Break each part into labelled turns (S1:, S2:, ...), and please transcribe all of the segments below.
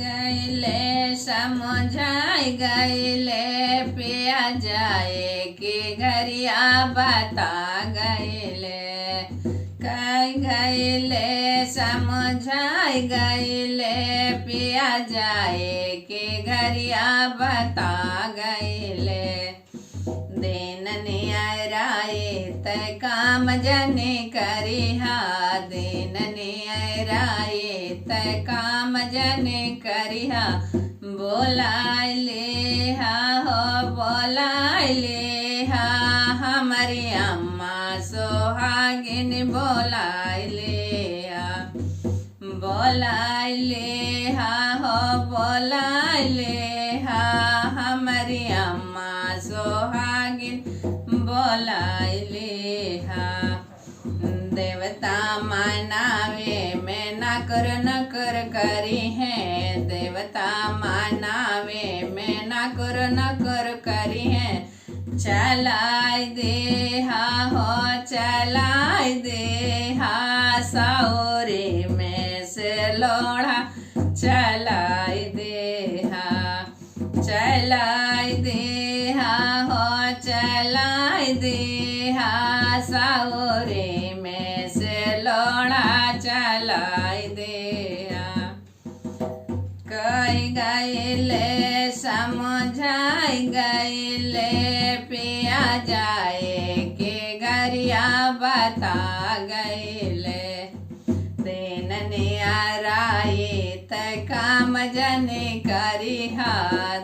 S1: गईले समझाई गईले पिया जाए के घरिया बता गईले कई गईले समझाई गईले पिया जाए के घरिया बता गईले दिन नियराए तय काम जने करिहा दिन नियराए तय काम जने करिहा बोलाइले हा हो बोलाइले हा हमारी अम्मा सोहागिन बोलाइले हा बोलाइले हा हो बोलाइले हा हमारी अम्मा सोहागिन बोलाइले हा देवता मानावे में नकर करी है देवता मानावे में नकर करी है चलाई दे हा हो चलाई दे हा साओरे में से लोढ़ा चलाई दे हा चलाई दे हा हो चलाई दे हा साओरे में से लोढ़ा चलाई दे हा कई गईले समझाई गईले पिया जाए के घरिया बता गईले दिन नियराए तय काम जने करिहा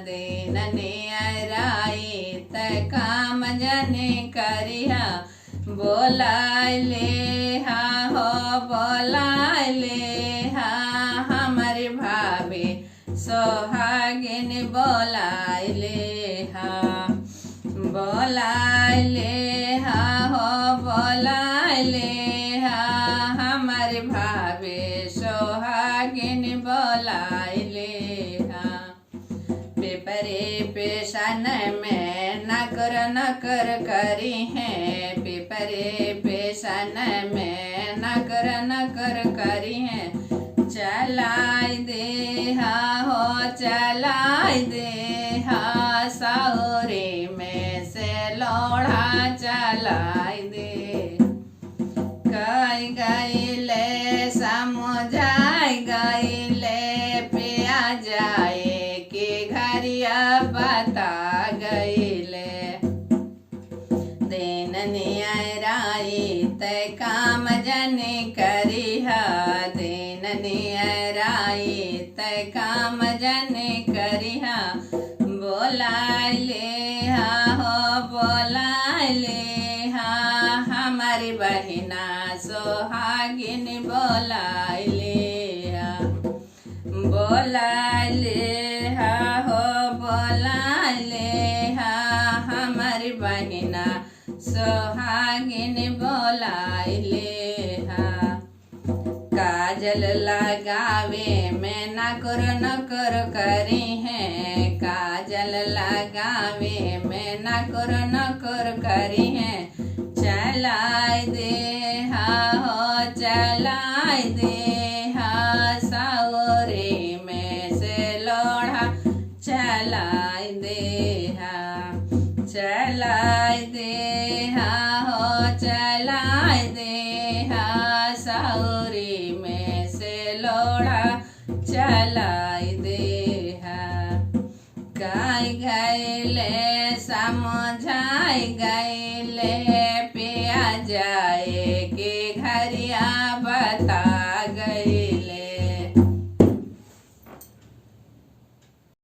S1: दिन नियराए तय काम जने करिहा बोलाइले हा हो बोलाइले हा हमारी भाभी सोहागिन बोलाइले हा बोलाइले हा हो बोलाइले हा हमारी भाभी सोहागिन बोलाइले हा पेपरे पेशन में नकर करी है पेपरे पेशन में नकर करी है चलाई दे हा हो चलाई दे हा साओरे में से लोढ़ा चलाई दे कई गईले समझाई गईले पिया जाए के घरिया बता गईले दिन नियराए तय काम जने करिहा दिन नियराए तय काम जने करिहा बोलाइले हा हो बोलाइले हा हमारी बहिना सोहागिन बोलाइले हा बोलाइले हा हो बोलाइले हा हमारी बहिना सोहागिन बोलाइले हा काजल लगावे में नकर करी है काजल लगावे में नकर करी है चलाई दे हा हो चलाई दे हा साओरे में से लोढ़ा चलाई दे हा चलाई दे हा हो चलाई दे हा साओरे में से लोढ़ा चलाई दे हा कई गईले समझाई गईले पिया जाए के घरिया बता गई